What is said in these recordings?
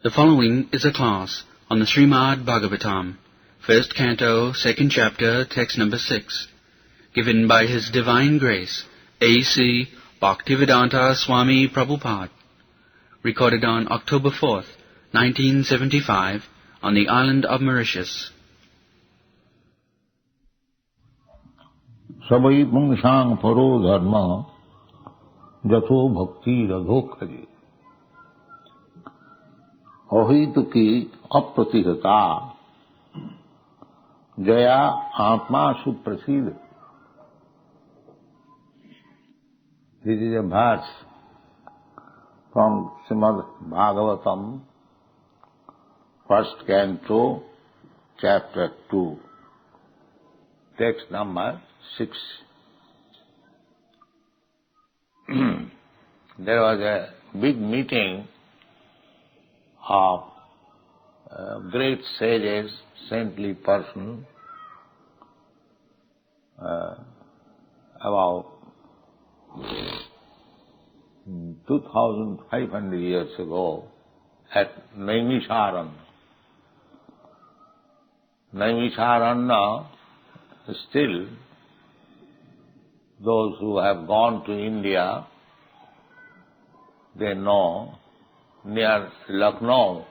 The following is a class on the Śrīmad-Bhāgavatam, first canto, second chapter, text number 6, given by His Divine Grace, A.C. Bhaktivedanta Swami Prabhupada, recorded on October 4th, 1975, on the island of Mauritius. Savai pungsang paro dharma jatho bhakti radhokhaji ahituki apratihata jaya atma suprasid. This is a verse from Śrīmad-Bhāgavatam, first canto, chapter 2, text number 6. There was a big meeting of great sages, saintly person, about 2,500 years ago at Naimisharanya. Naimisharanya, still, those who have gone to India, they know, near Lucknow,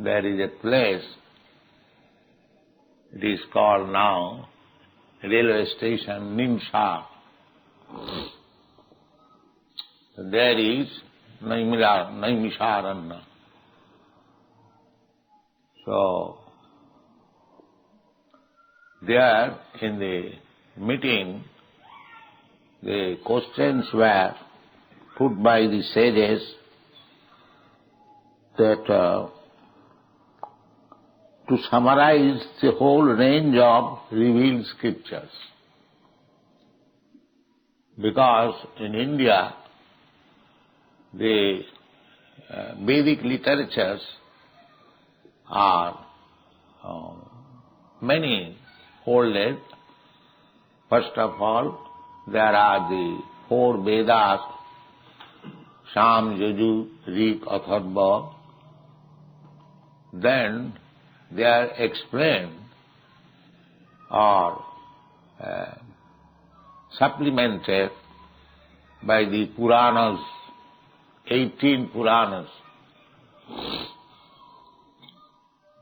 there is a place, it is called now railway station Nimsha. There is Naimisharanya. So, there in the meeting, the questions were put by the sages that to summarize the whole range of revealed scriptures. Because in India, the Vedic literatures are many folded. First of all, there are the 4 Vedas, Sam, Yaju, Rik, Atharva. Then they are explained or supplemented by the Puranas, 18 Puranas.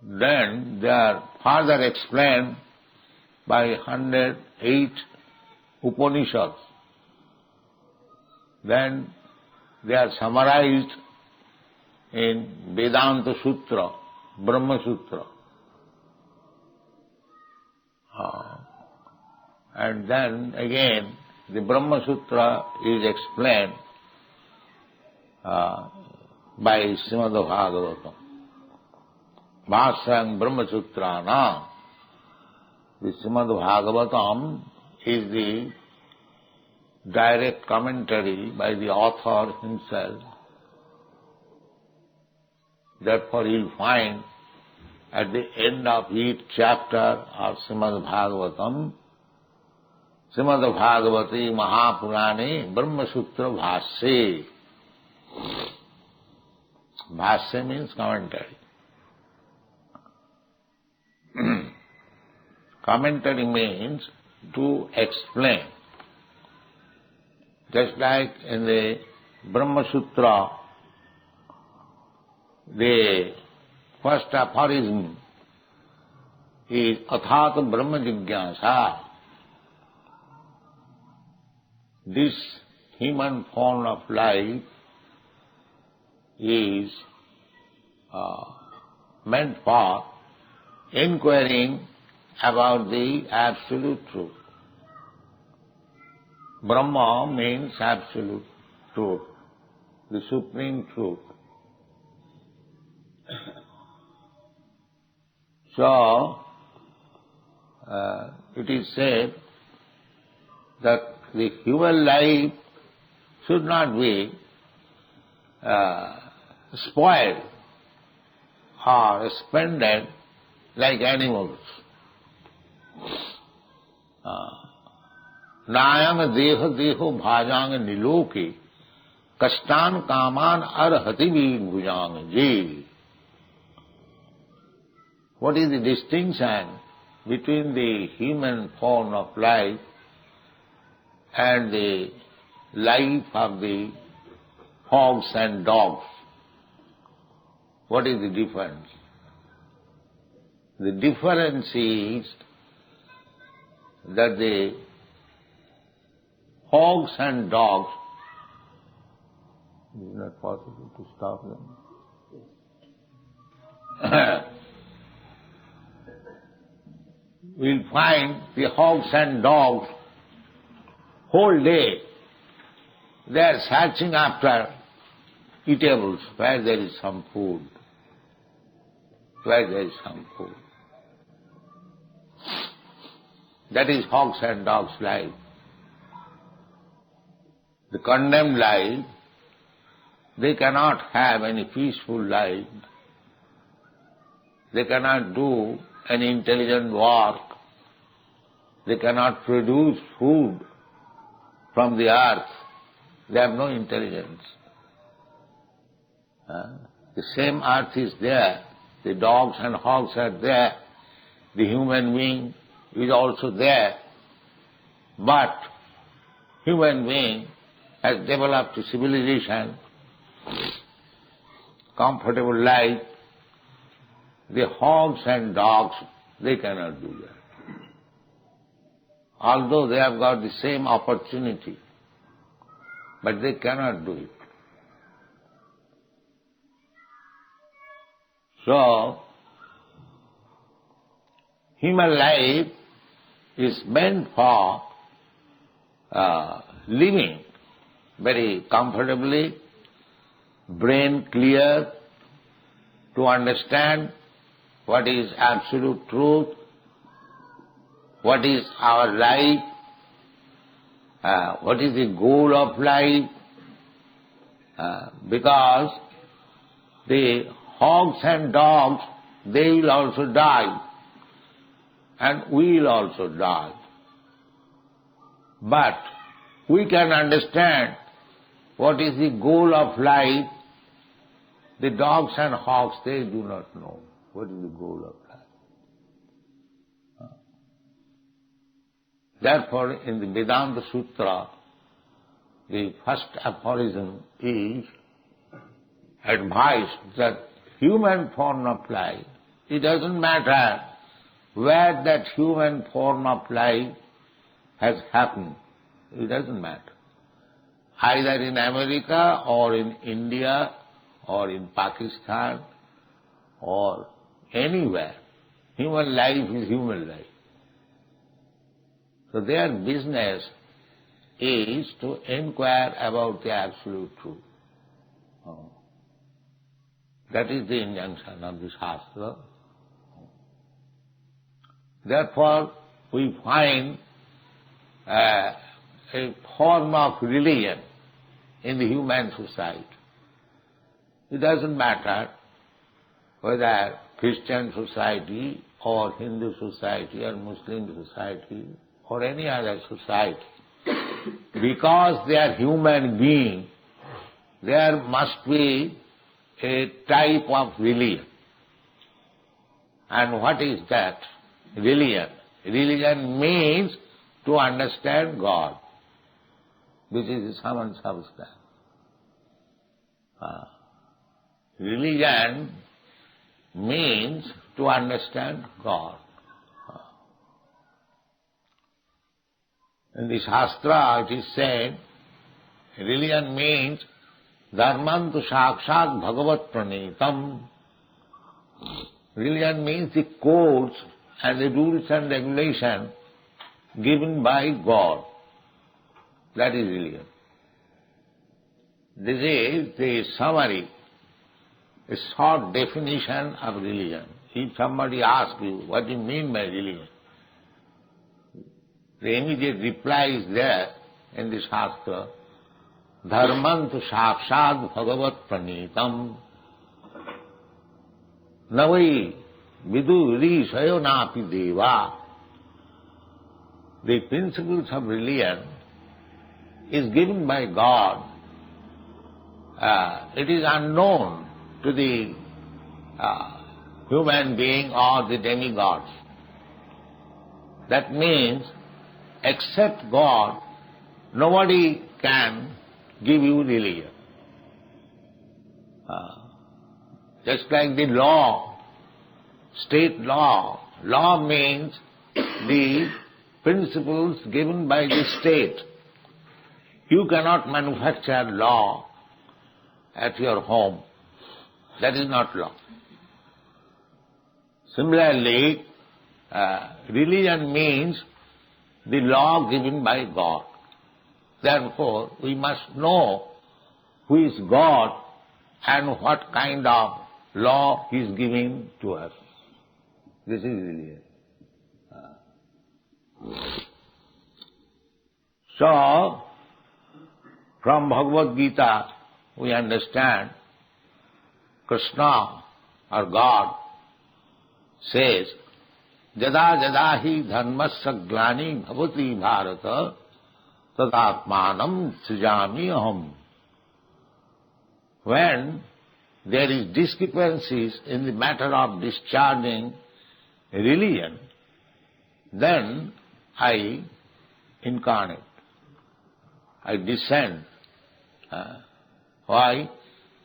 Then they are further explained by 108 Upanishads. Then they are summarized in Vedanta Sutra, Brahma Sutra. And then again, the Brahma Sutra is explained by Śrīmad-Bhāgavatam. Bhāṣyam Brahma Sutrana. The Śrīmad-Bhāgavatam is the direct commentary by the author himself. Therefore you'll find at the end of each chapter of Śrīmad-Bhāgavatam, Śrīmad-Bhāgavati Mahapurane Brahma Sutra Bhāsya. Bhāsya means commentary. Commentary means to explain. Just like in the Brahma Sutra, the first aphorism is Athāta Brahma Jigyāsa. This human form of life is meant for inquiring about the absolute truth. Brahma means absolute truth, the supreme truth. So, it is said that the human life should not be spoiled or spent like animals. Nayang deha deho bhajang niloke Kastan kaman arhati bhujang ji. What is the distinction between the human form of life and the life of the hogs and dogs? What is the difference? The difference is that the hogs and dogs, is it not possible to stop them? We'll find the hogs and dogs whole day they are searching after eatables where there is some food. Where there is some food. That is hogs and dogs' life. The condemned life, they cannot have any peaceful life. They cannot do any intelligent work. They cannot produce food from the earth. They have no intelligence. The same earth is there. The dogs and hogs are there. The human being is also there. But human being has developed a civilization, comfortable life. The hogs and dogs, they cannot do that. Although they have got the same opportunity, but they cannot do it. So, human life is meant for living very comfortably, brain clear, to understand what is absolute truth, what is our life, what is the goal of life, because the hogs and dogs, they will also die, and we will also die. But we can understand what is the goal of life. The dogs and hogs, they do not know what is the goal of life. Therefore, in the Vedanta Sutra, the first aphorism is advised that human form of life, it doesn't matter where that human form of life has happened. It doesn't matter. Either in America or in India or in Pakistan or anywhere. Human life is human life. So their business is to inquire about the absolute truth. That is the injunction of the Shastra. Therefore, we find a form of religion in the human society. It doesn't matter whether Christian society or Hindu society or Muslim society or any other society. Because they are human beings, there must be a type of religion. And what is that? Religion. Religion means to understand God. This is the sum and substance. Religion means to understand God. In the Shastra it is said, religion means dharman tu sakshat bhagavad pranitam. Religion means the codes and the rules and regulations given by God. That is religion. This is the summary, a short definition of religion. If somebody asks you, what do you mean by religion? The immediate reply is there in the Shastra, dharman tu sakshat bhagavad pranitam. Navai vidu risayo napi deva. The principles of religion is given by God, it is unknown to the human being or the demigods. That means, except God, nobody can give you religion. Just like the law, state law. Law means the principles given by the state. You cannot manufacture law at your home. That is not law. Similarly, religion means the law given by God. Therefore, we must know who is God and what kind of law He is giving to us. This is religion. So, from Bhagavad Gita, we understand Krishna or God says, Jada jada hi dharmasya glani bhavati bharata tadatmanam srijami aham. When there is discrepancies in the matter of discharging religion, then I incarnate, I descend. Why?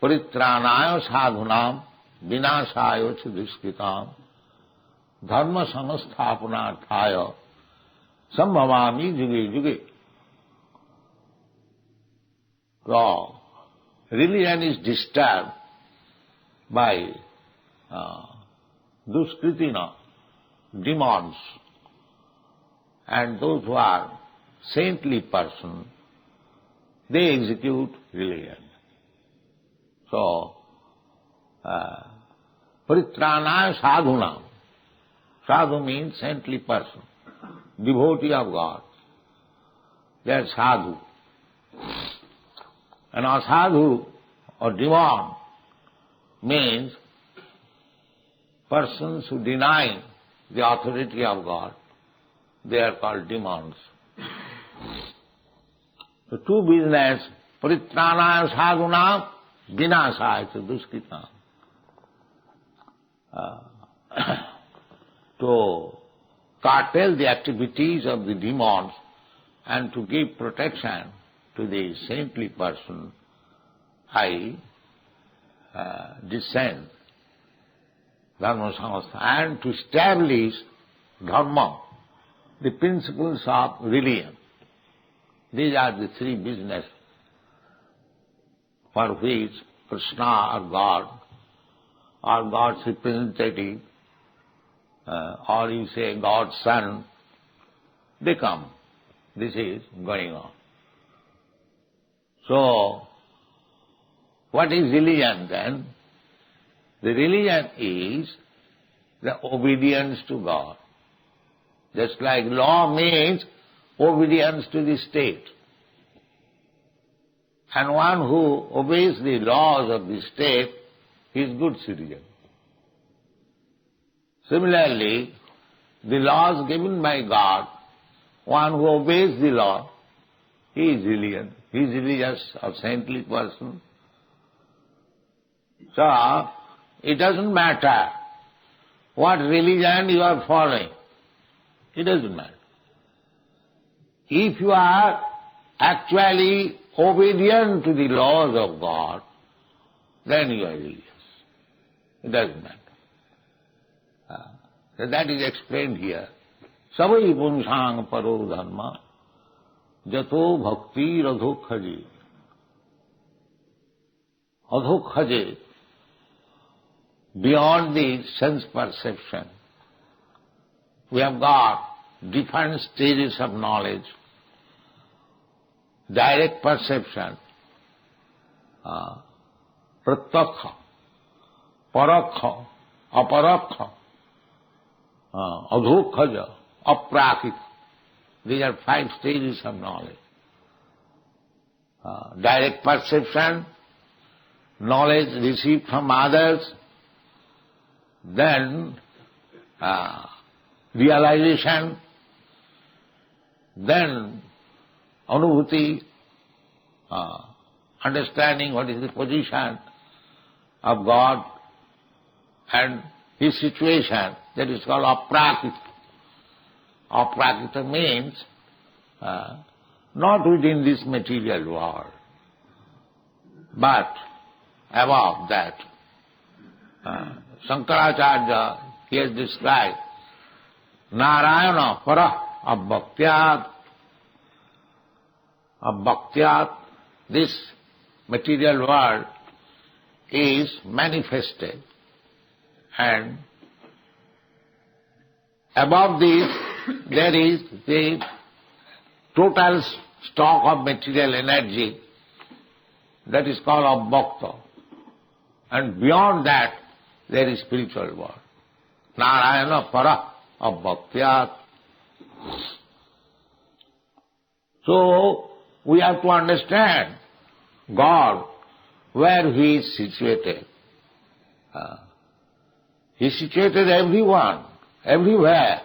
Paritranaya sadhunam vinashaya ch dushkritam dharma samasthapanarthaya sambhavami juge juge. So, religion is disturbed by duskritina, demons, and those who are saintly persons, they execute religion. So, paritranaya sadhunam. Sadhu means saintly person, devotee of God. They are sadhu. And a sadhu or demon means persons who deny the authority of God. They are called demons. The two business, paritranaya sadhunam, vinashaya duskritam. To curtail the activities of the demons and to give protection to the saintly person, I descend dharma samastha and to establish dharma, the principles of religion. These are the three business for which Krishna or God or God's representative or you say God's son, they come. This is going on. So, what is religion then? The religion is the obedience to God. Just like law means obedience to the state. And one who obeys the laws of the state is good citizen. Similarly, the laws given by God, one who obeys the law, he is religion. He is religious or saintly person. So, it doesn't matter what religion you are following. It doesn't matter. If you are actually obedient to the laws of God, then you are religious. It doesn't matter. So that is explained here. Savai punsang paro dharma jato bhakti radhokhaje. Adhokhaje, beyond the sense perception. We have got different stages of knowledge. Direct perception, pratyakha, parakha, aparakha, adhokhaja, aprakita. These are 5 stages of knowledge. Direct perception, knowledge received from others, then realization, then anubhuti, understanding what is the position of God and his situation, that is called aprakita. Aprakita means not within this material world, but above that. Shankaracharya, he has described Narayana para abhaktyat. Abhaktyat, this material world is manifested, and above this there is the total stock of material energy, that is called abhakta, and beyond that there is spiritual world. Narayana para abhaktyat. So we have to understand God, where he is situated. He is situated everyone, everywhere,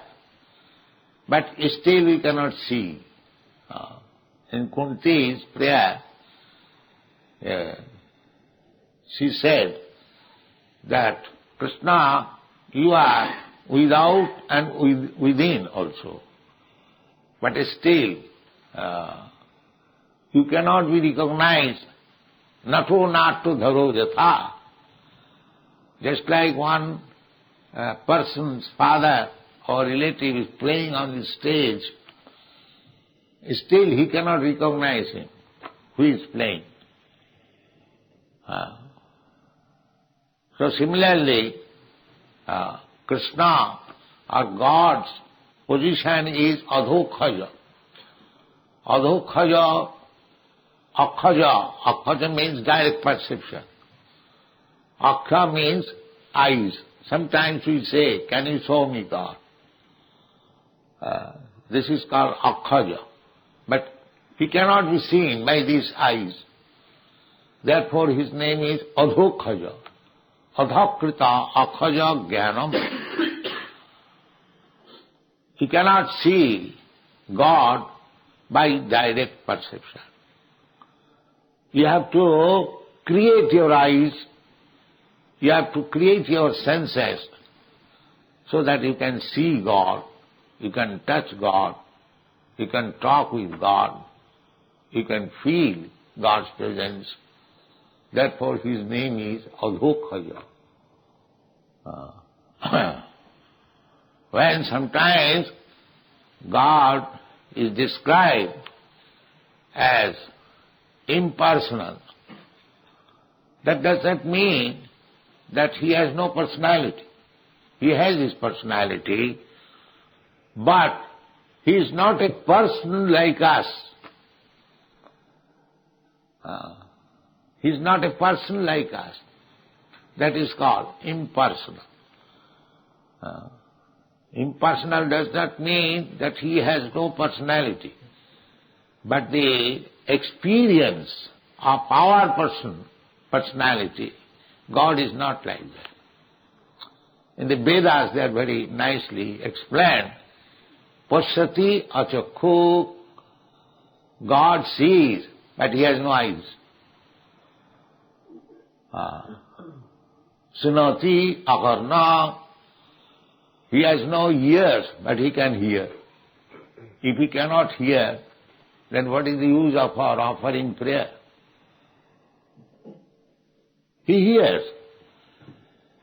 but still we cannot see. In Kunti's prayer, she said that, Krishna, you are without and within also, but still you cannot be recognized. Nato natto dharo jatha. Just like one person's father or relative is playing on the stage, still he cannot recognize him, who is playing. So similarly, Krishna or God's position is adhokhaja. Adhokhaja, akhaja. Akhaja means direct perception. Akha means eyes. Sometimes we say, can you show me God? This is called akhaja. But he cannot be seen by these eyes. Therefore his name is adhokhaja. Adhakrita akhaja jnanam. He cannot see God by direct perception. You have to create your eyes, you have to create your senses so that you can see God, you can touch God, you can talk with God, you can feel God's presence. Therefore his name is Adhokhaja. When sometimes God is described as impersonal, that does not mean that he has no personality. He has his personality, but he is not a person like us. He is not a person like us. That is called impersonal. Impersonal does not mean that he has no personality, but the experience of our personality, God is not like that. In the Vedas they are very nicely explained. Pashyati achakhu, God sees, but he has no eyes. Sunati akarna, he has no ears, but he can hear. If he cannot hear, then what is the use of our offering prayer? He hears,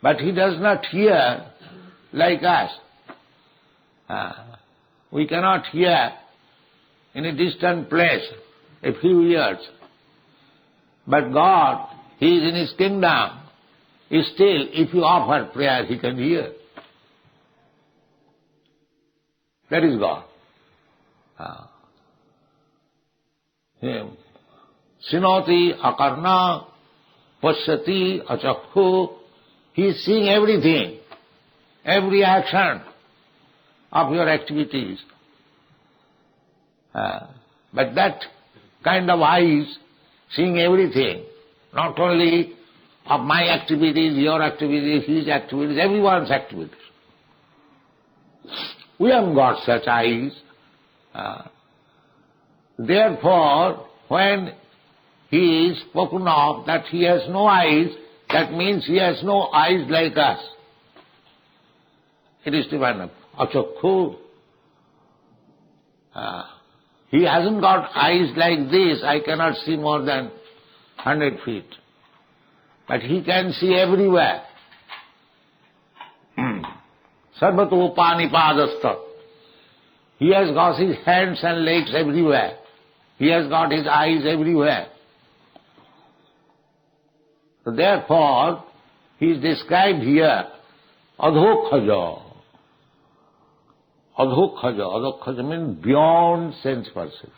but he does not hear like us. We cannot hear in a distant place a few years. But God, he is in his kingdom. Still, if you offer prayer, he can hear. That is God. Sinoti akarna pashyati achakhu. He is seeing everything, every action of your activities. But that kind of eyes, seeing everything, not only of my activities, your activities, his activities, everyone's activities. We haven't got such eyes. Therefore, when he is spoken of that he has no eyes, that means he has no eyes like us. It is divine. Achakhu. He hasn't got eyes like this. I cannot see more than 100 feet. But he can see everywhere. Sarvato panipadastha. He has got his hands and legs everywhere. He has got his eyes everywhere. So therefore, he is described here, adhokhaja. Adhokhaja. Adhokhaja means beyond sense perception.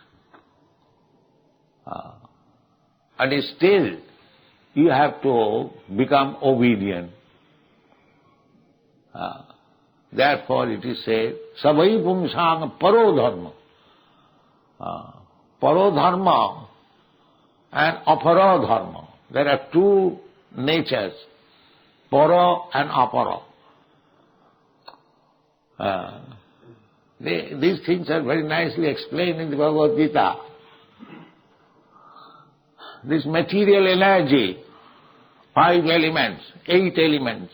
And still, you have to become obedient. Therefore it is said, savai pumsang paro dharma. Paro dharma and apara dharma. There are two natures, para and apara. These things are very nicely explained in the Bhagavad Gita. This material energy, 5 elements, 8 elements.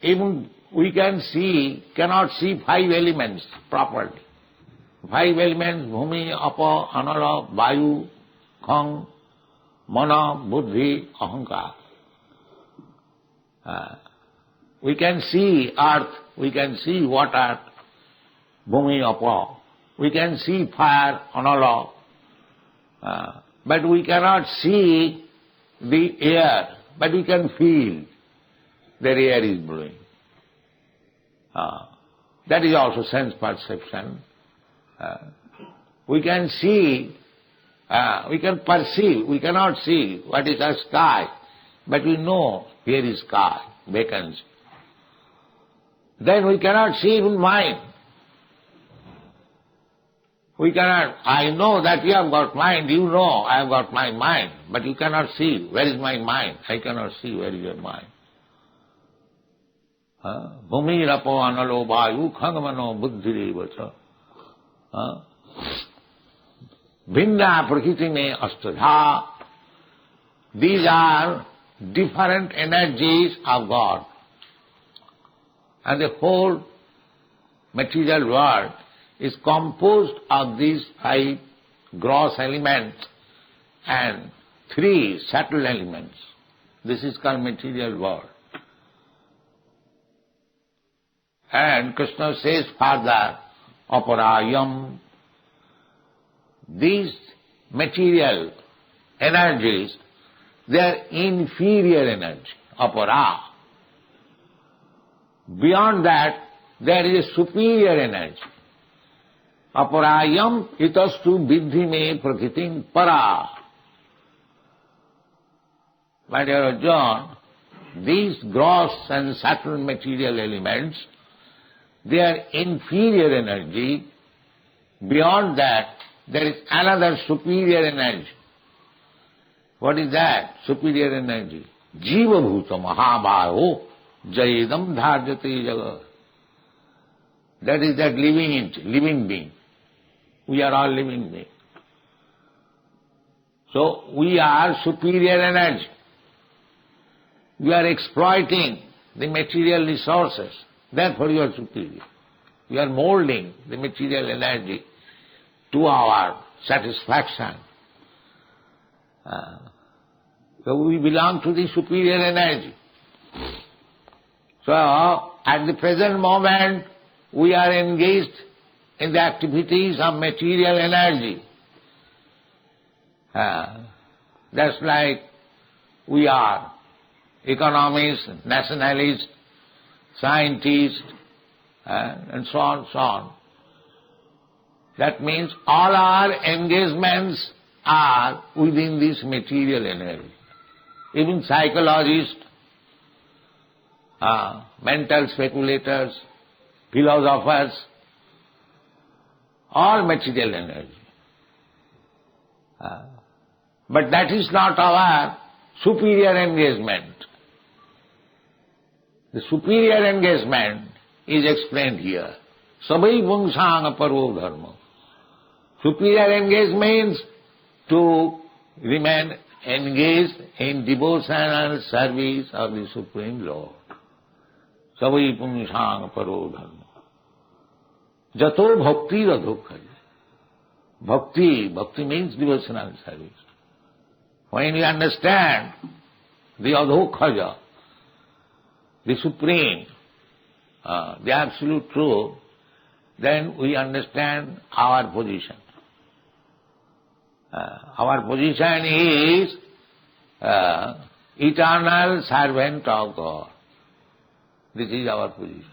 Even we cannot see 5 elements properly. 5 elements, bhumi, apa, anara, vayu, khang, mana, buddhi, ahankar. We can see earth, we can see water, bhumi, apa. We can see fire, anala. But we cannot see the air, but we can feel the air is blowing. That is also sense perception. We can see, we can perceive, we cannot see what is the sky, but we know here is sky, vacancy. Then we cannot see even mind. We cannot, I know that you have got mind, you know I have got my mind, but you cannot see where is my mind. I cannot see where is your mind. Bhumi rapo analo vayu khangamano buddhirevacha. Bhinna prakriti me astadha. These are different energies of God. And the whole material world is composed of these 5 gross elements and 3 subtle elements. This is called material world. And Krishna says further, aparayam, these material energies, they are inferior energy, apara. Beyond that, there is a superior energy. Aparayam itastu viddhi me prakritim para. My dear John, these gross and subtle material elements, they are inferior energy. Beyond that, there is another superior energy. What is that superior energy? Jiva bhuta mahabhaho jayedam dharjate jagat. That is that living being. We are all living beings. So we are superior energy. We are exploiting the material resources. Therefore you are superior. We are molding the material energy to our satisfaction. So we belong to the superior energy. So at the present moment we are engaged in the activities of material energy. That's like we are economists, nationalists, scientists, and so on, so on. That means all our engagements are within this material energy. Even psychologists, mental speculators, philosophers, all material energy. But that is not our superior engagement. The superior engagement is explained here. Sabai vungsang paro dharma. Superior engagement means to remain engaged in devotional service of the Supreme Lord. Savai pumsang paro dharma. Jato bhakti radhokhaja. Bhakti means devotional service. When we understand the adhokhaja, the Supreme, the Absolute Truth, then we understand our position. Our position is eternal servant of God. This is our position.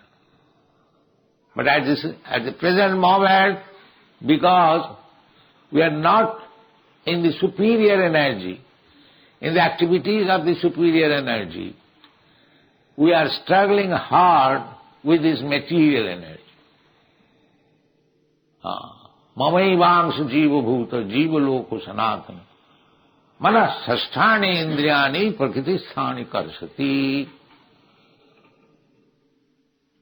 But at the present moment, because we are not in the superior energy, in the activities of the superior energy, we are struggling hard with this material energy. Mamaivangsha jiva bhuta jiva loko sanatana manas sasthani indriyani prakritisthani karsati.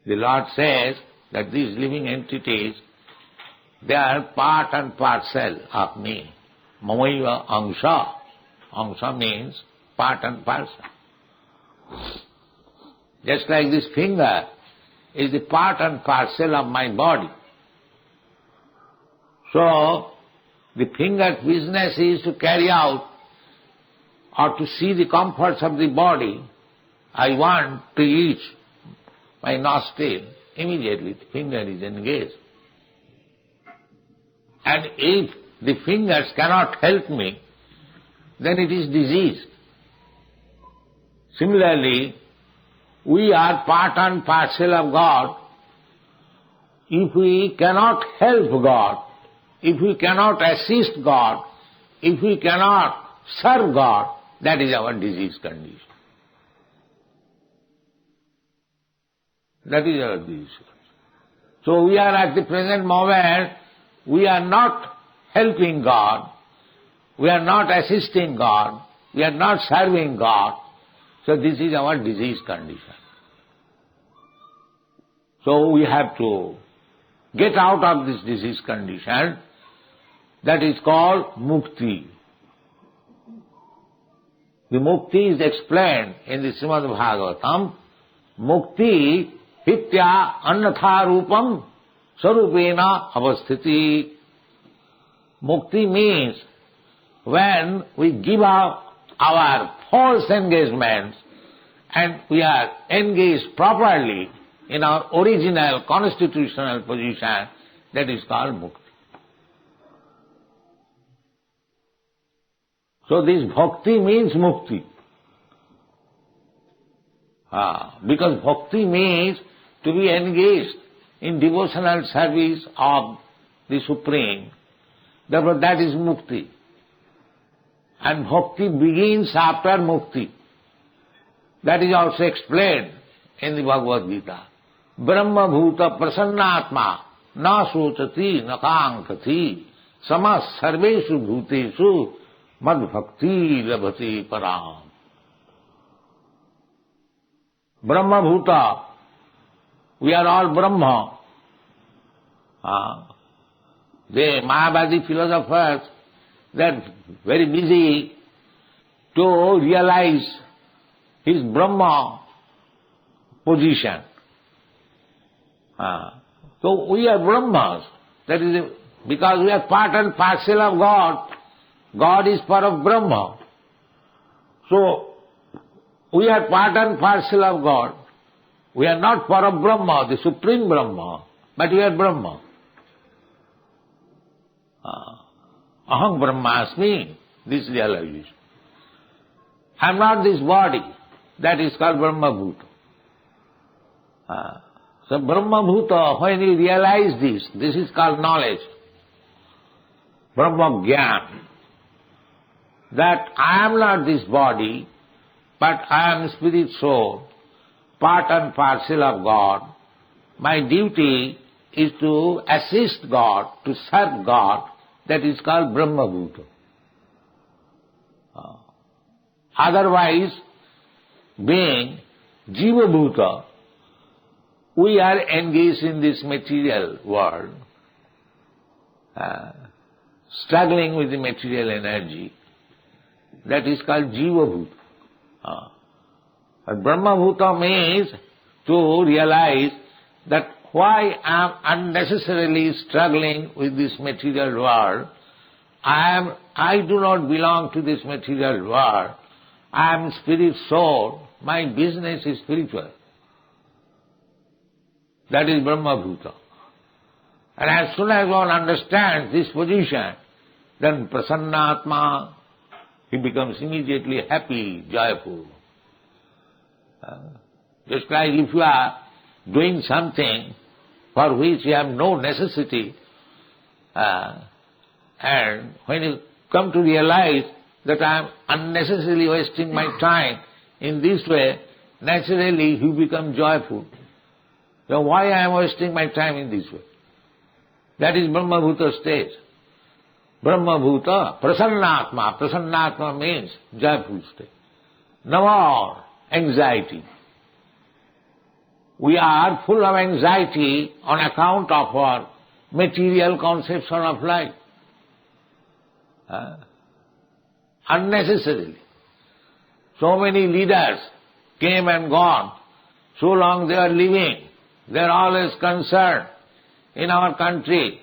The Lord says that these living entities, they are part and parcel of me. Mamaiva angsha. Angsha means part and parcel. Just like this finger is the part and parcel of my body. So, the finger's business is to carry out or to see the comforts of the body. I want to reach my nostril. Immediately the finger is engaged. And if the fingers cannot help me, then it is disease. Similarly, we are part and parcel of God. If we cannot help God, if we cannot assist God, if we cannot serve God, that is our disease condition. That is our disease condition. So we are at the present moment, we are not helping God, we are not assisting God, we are not serving God. So this is our disease condition. So we have to get out of this disease condition. That is called mukti. The mukti is explained in the Śrīmad-Bhāgavatam. Mukti hitya annatha rupam sarupena avasthiti. Mukti means when we give up our false engagements and we are engaged properly in our original constitutional position, that is called mukti. So this bhakti means mukti. Because bhakti means to be engaged in devotional service of the Supreme. Therefore that is mukti. And bhakti begins after mukti. That is also explained in the Bhagavad Gita. Brahma bhuta prasannatma na sochati na kankati samas sarveshu bhuteshu mad bhakti labhati param. Brahma bhuta, we are all Brahma. The Mayavadi philosophers, they are very busy to realize his Brahma position. So we are Brahmas. That is because we are part and parcel of God. God is part of Brahma. So we are part and parcel of God. We are not part of Brahma, the Supreme Brahma, but we are Brahma. Aham Brahmasmi, this realization. I am not this body. That is called Brahma Bhuta. So Brahma Bhuta, when you realize this is called knowledge. Brahma Gyan. That I am not this body, but I am spirit soul, part and parcel of God. My duty is to assist God, to serve God. That is called Brahma Bhuta. Otherwise, being Jiva Bhuta, we are engaged in this material world, struggling with the material energy. That is called Jiva Bhuta. But Brahma Bhuta means to realize that why I am unnecessarily struggling with this material world. I do not belong to this material world. I am spirit soul. My business is spiritual. That is Brahma Bhuta. And as soon as one understands this position, then Prasannatma, he becomes immediately happy, joyful. Just like if you are doing something for which you have no necessity, and when you come to realize that I am unnecessarily wasting my time in this way, naturally you become joyful. So why I am wasting my time in this way? That is Brahma Bhuta stage. Brahma Bhuta, Prasannatma. Prasannatma means joyful state. No more anxiety. We are full of anxiety on account of our material conception of life. Unnecessarily. So many leaders came and gone. So long they are living, they are always concerned. In our country,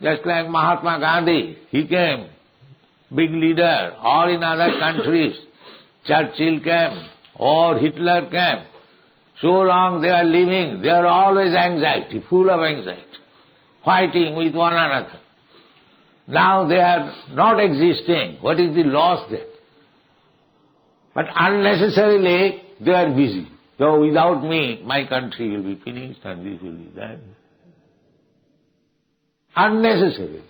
just like Mahatma Gandhi, he came, big leader, or in other countries, Churchill came, or Hitler came. So long they are living, they are always anxiety, full of anxiety, fighting with one another. Now they are not existing. What is the loss there? But unnecessarily they are busy. So without me, my country will be finished and this will be that. Unnecessary.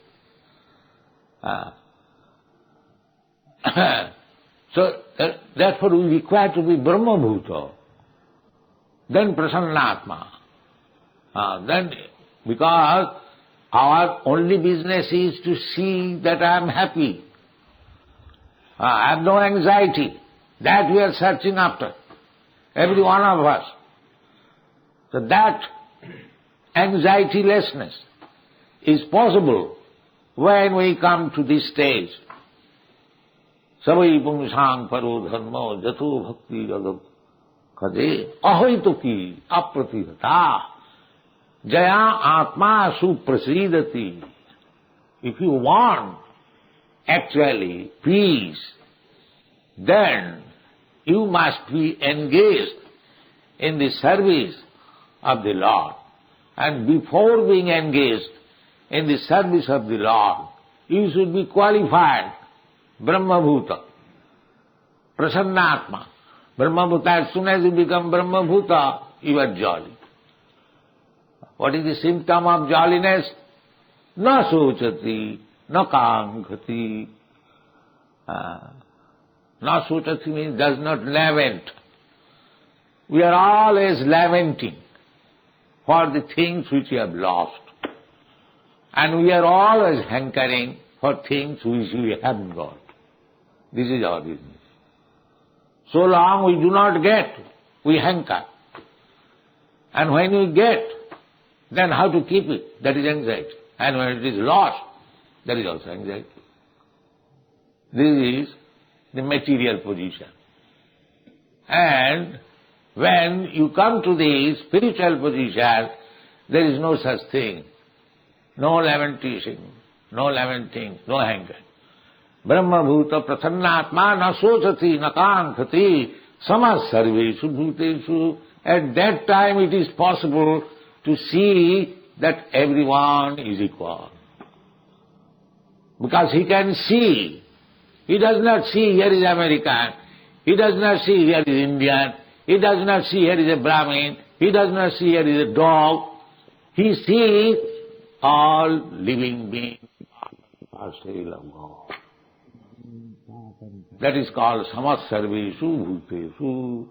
So therefore we require to be Brahma Bhuta, then Prasannatma. Then because our only business is to see that I am happy. I have no anxiety. That we are searching after, every one of us. So that anxietylessness is possible when we come to this stage. Savai pungsang paro dharma jato bhakti jagab kade ahoituki apratihata jaya atma suprasidati. If you want actually peace, then you must be engaged in the service of the Lord. And before being engaged in the service of the Lord, you should be qualified Brahma Bhuta, Prasannatma. Brahma Bhuta, as soon as you become Brahma Bhuta, you are jolly. What is the symptom of jolliness? Na sochati, na kaṅkhati. Na sochati means does not lament. We are always lamenting for the things which we have lost. And we are always hankering for things which we haven't got. This is our business. So long we do not get, we hanker. And when we get, then how to keep it? That is anxiety. And when it is lost, that is also anxiety. This is the material position. And when you come to the spiritual position, there is no such thing. No lamentation, no lamenting, no hankering. Brahma Bhuta Prasannatma na sochati na kaṅkhati samas sarveshu bhuteshu. At that time it is possible to see that everyone is equal. Because he can see. He does not see here is American. He does not see here is Indian. He does not see here is a Brahmin. He does not see here is a dog. He sees all living beings are still of God. That is called samasarveshu bhuteshu.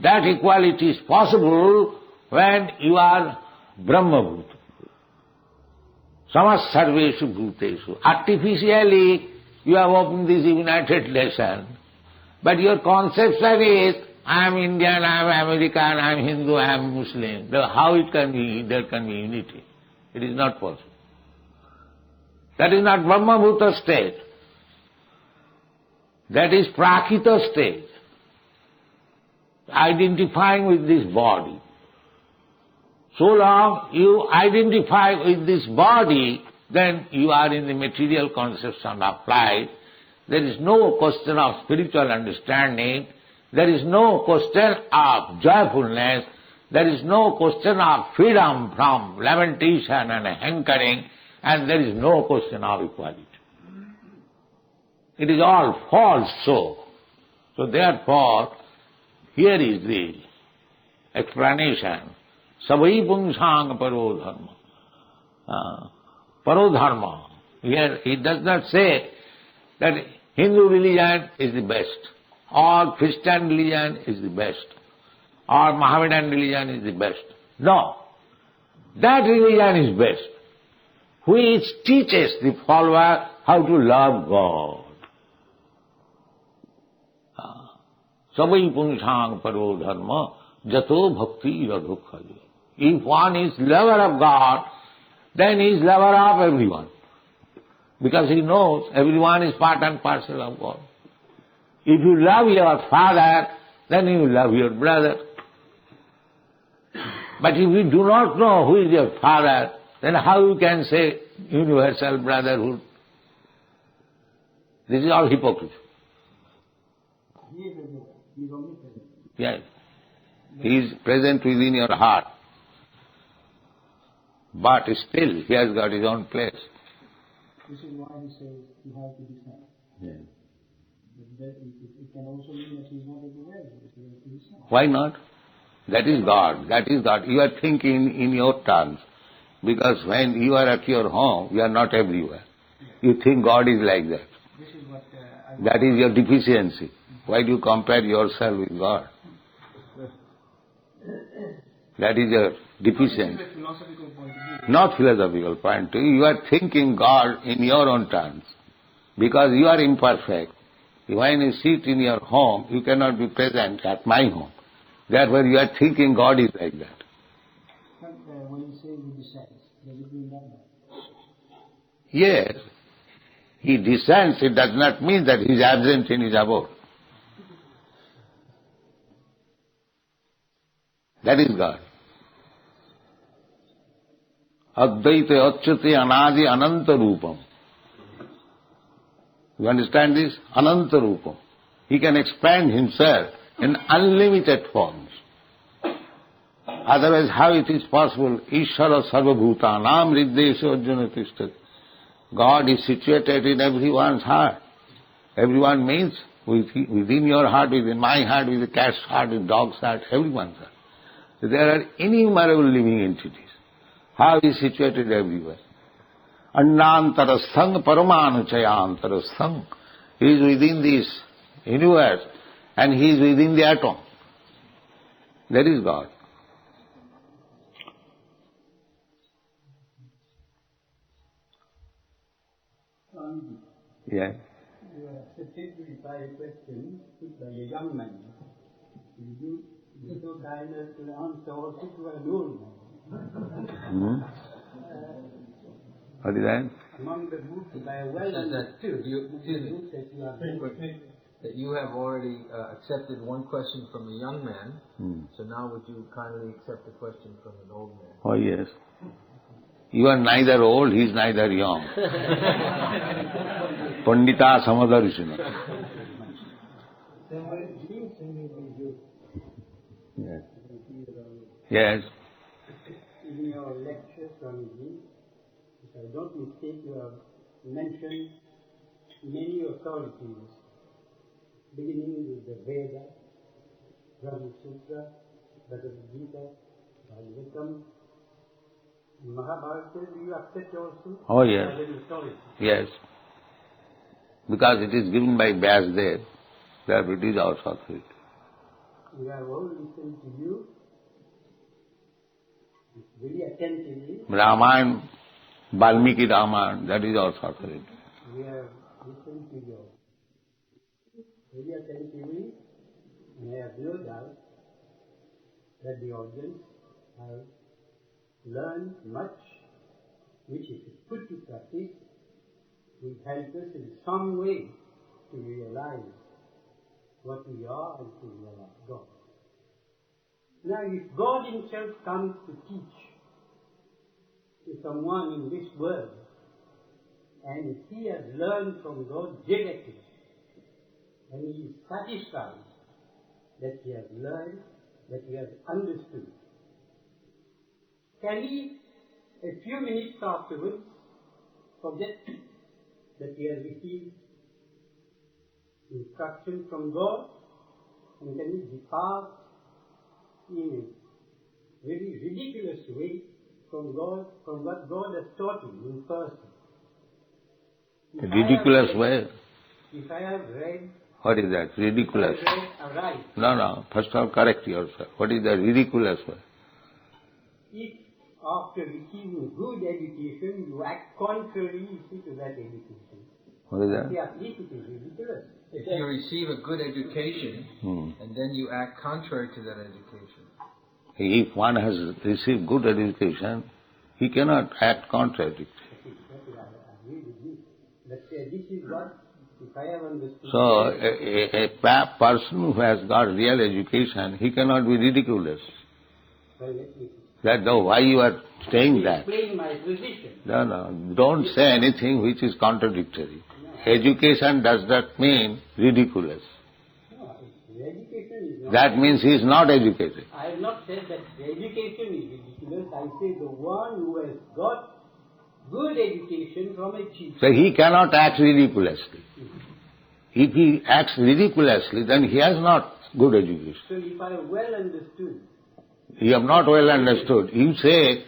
That equality is possible when you are Brahma Bhuta. Samasarveshu bhuteshu. Artificially you have opened this United Nation, but your conception is, I am Indian, I am American, I am Hindu, I am Muslim. How it can be, there can be unity? It is not possible. That is not Brahma-bhuta state. That is Prakita state. Identifying with this body. So long you identify with this body, then you are in the material conception of life. There is no question of spiritual understanding. There is no question of joyfulness. There is no question of freedom from lamentation and hankering, and there is no question of equality. It is all false so. So therefore, here is the explanation. Savai pungsang paro dharma. Paro dharma. Here it does not say that Hindu religion is the best, or Christian religion is the best, or Mohammedan religion is the best. No. That religion is best, which teaches the follower how to love God. Savai pungsang paro dharma jato bhakti radhukhaja. If one is lover of God, then he is lover of everyone. Because he knows everyone is part and parcel of God. If you love your father, then you love your brother. But if you do not know who is your father, then how you can say universal brotherhood? This is all hypocrisy. Yes. He is present within your heart. But still, he has got his own place. This is why he says you have to descend. Yeah. But it can also mean that he is not everywhere. Why not? That is God. That is God. You are thinking in your terms. Because when you are at your home, you are not everywhere. You think God is like that. This is what that is your deficiency. Why do you compare yourself with God? That is your deficiency. Philosophical point of view. Not philosophical point of view. You are thinking God in your own terms. Because you are imperfect. When you sit in your home, you cannot be present at my home. Therefore you are thinking God is like that. But when you say he descends, does it mean that? Yes. He descends, it does not mean that he is absent in his abode. That is God. Advaita achyate anadi ananta rupam. You understand this? Ananta rupam. He can expand himself in unlimited forms. Otherwise, how it is possible? Ishvara sarvabhutanam riddeshu arjuna tishtati. God is situated in everyone's heart. Everyone means within your heart, within my heart, within the cat's heart, within the dog's heart, everyone's heart. There are innumerable living entities. How is situated everywhere? Annantarasthang paramanuchayantarasthang. He is within this universe and he is within the atom. That is God. Yeah. You are accepted to reply a question put by a young man. You so kind as to answer also to an old man. What is that? Among the groups by a well understood, that you have already accepted one question from a young man, so now would you kindly accept a question from an old man? Oh yes. You are neither old, he is neither young. Pandita samadarshana. Yes. Yes. In your lecture, Swamiji, if I don't mistake, you have mentioned many authorities, beginning with the Vedas, Brahma Sutra, Bhagavad Gita, Bhagavatam, Mahabharata. Do you accept also? Oh yes. As an authority? Yes. Because it is given by Vyasdev, therefore it is our authority. We have all listened to you very attentively. Ramayana, Valmiki Ramayana, that is our authority. We have listened to you very attentively, and I have no doubt that the audience have learned much which, if put to practice, will help us in some way to realize what we are and to realize God. Now, if God Himself comes to teach to someone in this world, and he has learned from God directly, and he is satisfied that he has learned, that he has understood, can he, a few minutes afterwards, forget that he has received instruction from God, and can he depart in a very ridiculous way from God, from what God has taught him in person? Ridiculous way? If I have read... What is that? Ridiculous? Right. No. First of all, correct yourself. What is the ridiculous way? If after receiving good education, you act contrary to that education. What is that? Yeah, it is ridiculous. If you receive a good education, and then you act contrary to that education. If one has received good education, he cannot act contrary. But this is what, if I have understood... So, a person who has got real education, he cannot be ridiculous. That's why you are saying that. Explain my position. No. Don't say anything which is contradictory. No. Education does not mean ridiculous. No, education is not... That means he is not educated. I have not said that education is ridiculous. I say the one who has got good education from a teacher. So he cannot act ridiculously. If he acts ridiculously, then he has not good education. So if I have well understood... You have not well understood. You say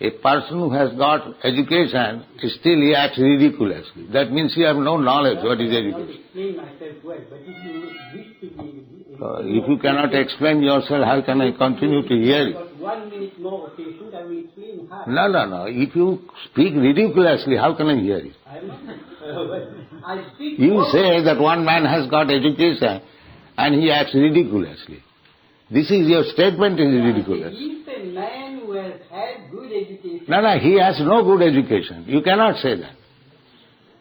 a person who has got education, still he acts ridiculously. That means he has no knowledge what is education. I cannot explain myself well, but if you wish to be... If you cannot explain yourself, how can I continue to hear you? But 1 minute more patient, I will explain how. No. If you speak ridiculously, how can I hear you? I am not... I speak... You say that one man has got education and he acts ridiculously. This is your statement is ridiculous. If a man who has had good education... No, he has no good education. You cannot say that.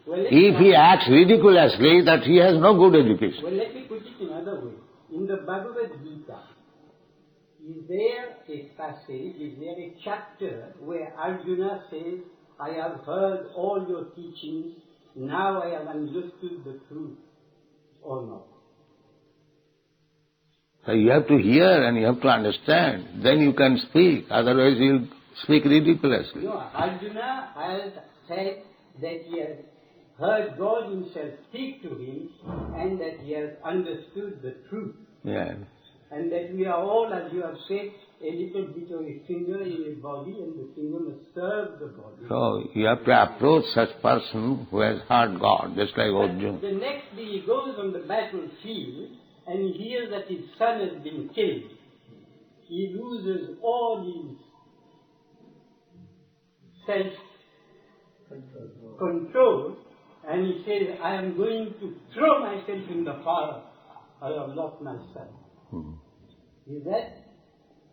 Well, if he acts ridiculously, that he has no good education. Well, let me put it another way. In the Bhagavad Gita, is there a passage, is there a chapter where Arjuna says, I have heard all your teachings, now I have understood the truth, or not? So you have to hear and you have to understand, then you can speak, otherwise you will speak ridiculously. No, Arjuna has said that he has heard God Himself speak to him and that he has understood the truth. Yeah. And that we are all, as you have said, a little bit of a finger in a body and the finger must serve the body. So you have to approach such person who has heard God, just like Arjuna. The next day he goes on the battlefield and he hears that his son has been killed. He loses all his self-control and he says, I am going to throw myself in the fire. I have lost my son. Is that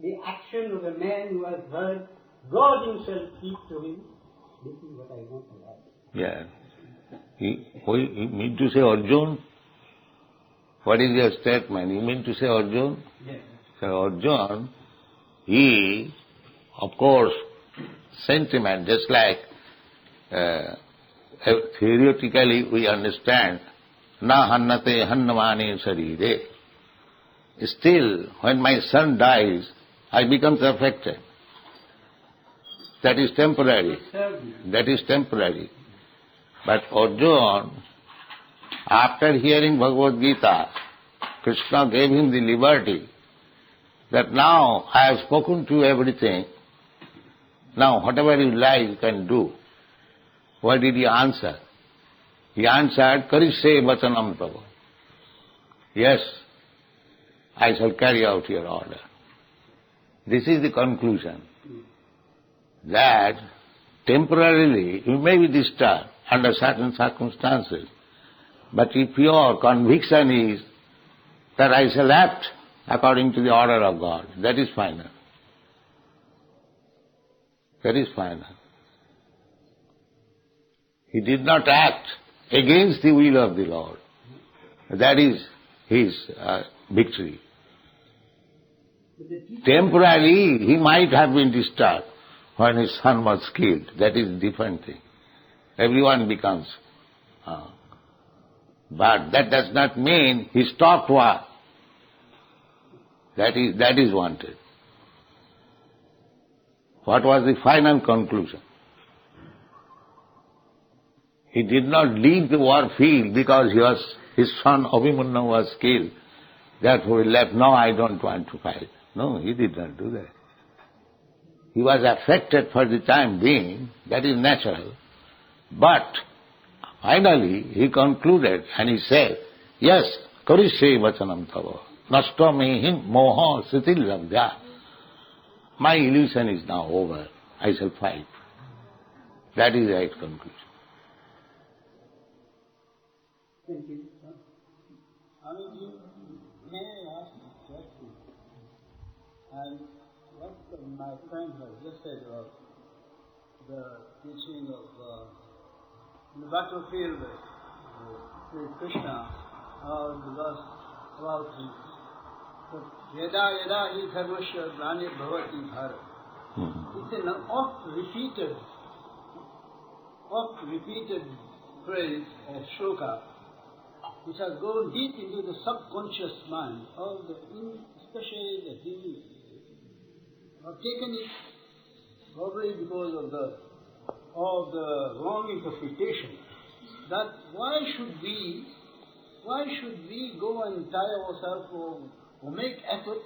the action of a man who has heard God Himself speak to him? This is what I want to ask. Yeah. You mean to say Arjuna? What is your statement? You mean to say Arjuna? Yes. So Arjuna, he, of course, sentiment, just like theoretically we understand, na hannate hannamane sarire. Still, when my son dies, I become affected. That is temporary. That is temporary. But Arjuna, after hearing Bhagavad Gita, Krishna gave him the liberty that now I have spoken to you everything. Now whatever you like you can do. What did he answer? He answered, Karishe vacanam tava. Yes, I shall carry out your order. This is the conclusion. That temporarily you may be disturbed under certain circumstances, but if your conviction is that I shall act according to the order of God, that is final. That is final. He did not act against the will of the Lord. That is his victory. Temporarily, he might have been disturbed when his son was killed. That is a different thing. Everyone becomes. But that does not mean he stopped war. That is wanted. What was the final conclusion? He did not leave the war field because his son Abhimanyu was killed. Therefore he left, no, I don't want to fight. No, he did not do that. He was affected for the time being, that is natural. But finally he concluded and he said, yes, karishe vachanam tava, nashto mehim moha sitil labdhya. My illusion is now over. I shall fight. That is the right conclusion. Thank you. May I ask a question? And what my friend has just said about the teaching of the battlefield with Krishna, the verse about Yada yada hi dharmasya glani bhavati bharat. It's an oft-repeated phrase or shloka which has gone deep into the subconscious mind of especially the Hindus. Have taken it probably because of the wrong interpretation. That why should we go and tie ourselves or make effort?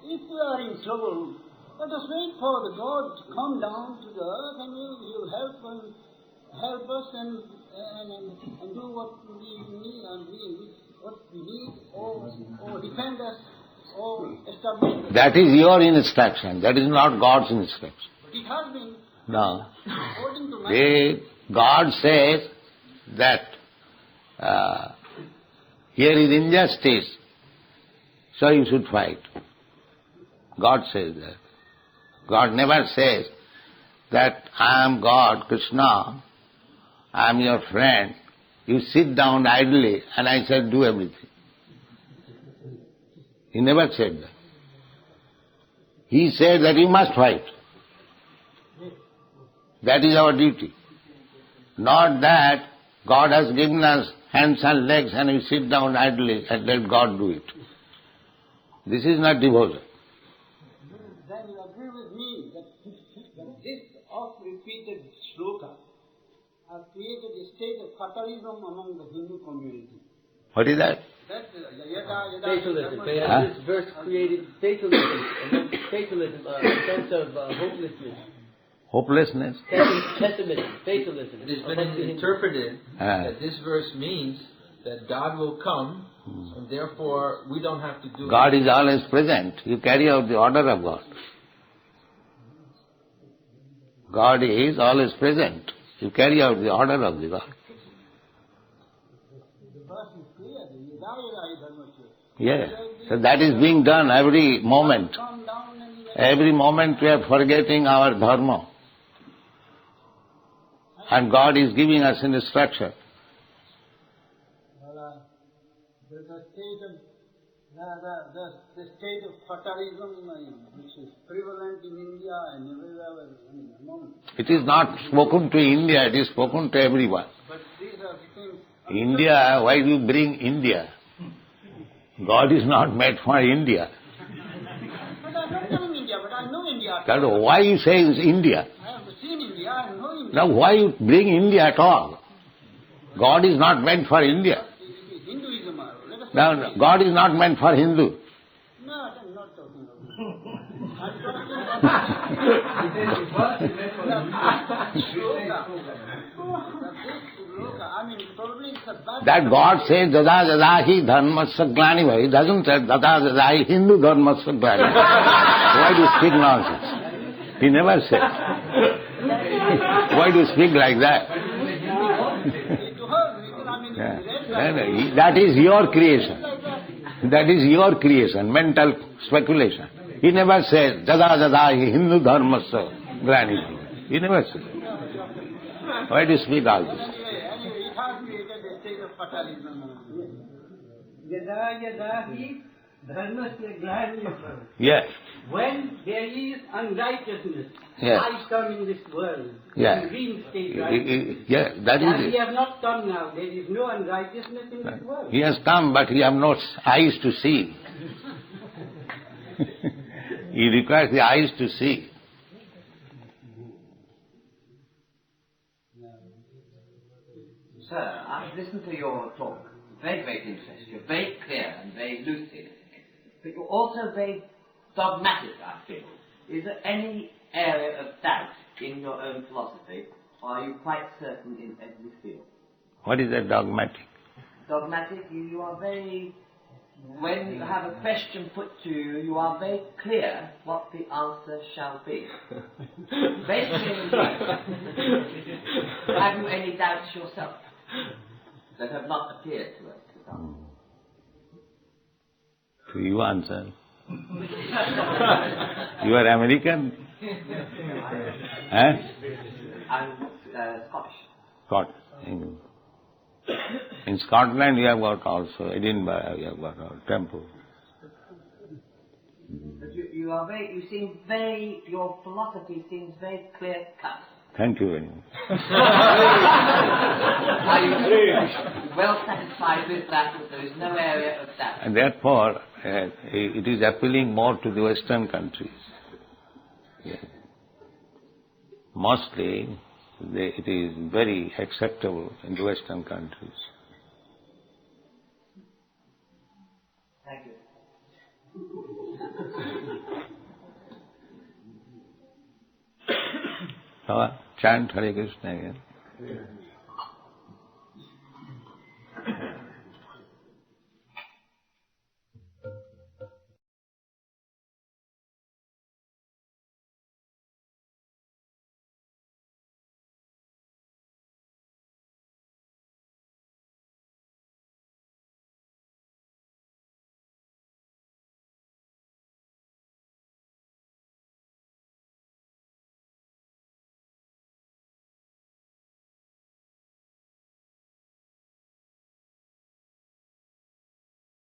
If we are in trouble, let us wait for the God to come down to the earth and He will help us and do what we need or defend us or establish us. That is your instruction. That is not God's instruction. But it has been. No. According to my God says that here is injustice, so you should fight. God says that. God never says that I am God, Krishna, I am your friend, you sit down idly and I shall do everything. He never said that. He said that you must fight. That is our duty. Not that God has given us hands and legs and we sit down idly and let God do it. This is not devotion. Then you agree with me that this oft-repeated shloka has created a state of fatalism among the Hindu community. What is that? Fatalism. This verse created fatalism, and then fatalism, a sense of hopelessness. Hopelessness? Pessimism, fatalism. It has been interpreted that this verse means that God will come, and therefore we don't have to do God is always present. You carry out the order of God. God is always present. You carry out the order of the God. The verse is clear. Yes. So that is being done every moment. Every moment we are forgetting our dharma. And God is giving us an instruction. The state of fatalism which is prevalent in India and everywhere in the moment. It is not spoken to India, it is spoken to everyone. But these are the things. India, why do you bring India? God is not made for India. But I'm not telling India, but I know India. So why you say it's India? I have seen India, I know India. Now why you bring India at all? God is not meant for India. Hinduism, let us Now, God is not meant for Hindu. No, I'm not talking about that. I'm talking probably it's a bad... That God says, Dada Dadahi Dharmasya Glaniva. He doesn't say, Dada Dadahi Hindu Dharmasya Glaniva. Why do you speak nonsense? He never says. Why do you speak like that? That is your creation. That is your creation, mental speculation. He never says, Dada Dadahi Hindu Dharmasya Glaniva. He never says. Why do you speak all this? Yada yada hi dharmasya glanirabhava. Yes. When there is unrighteousness, Yes. I come in this world, Yes. to reinstate righteousness. Yes, that As is we it. have not come now, there is no unrighteousness in this world. He has come, but he has no eyes to see. He requires the eyes to see. Sir, I've listened to your talk. Very great interest. You're very clear and very lucid. But you're also very dogmatic, I feel. Is there any area of doubt in your own philosophy, or are you quite certain in every field? What is that dogmatic? Dogmatic, you are very... When you have a question put to you, you are very clear what the answer shall be. Very clear indeed. Have you any doubts yourself that have not appeared to us? So you answer. You are American? I'm Scottish. Scottish. In Scotland you have got also, Edinburgh you have got our temple. But you are very, you seem very, your philosophy seems very clear cut. Thank you very much. Are you well satisfied with that there is no area of doubt? And therefore, it is appealing more to the Western countries. Yes. Mostly, it is very acceptable in the Western countries. Thank you. Chant Hare Krishna again.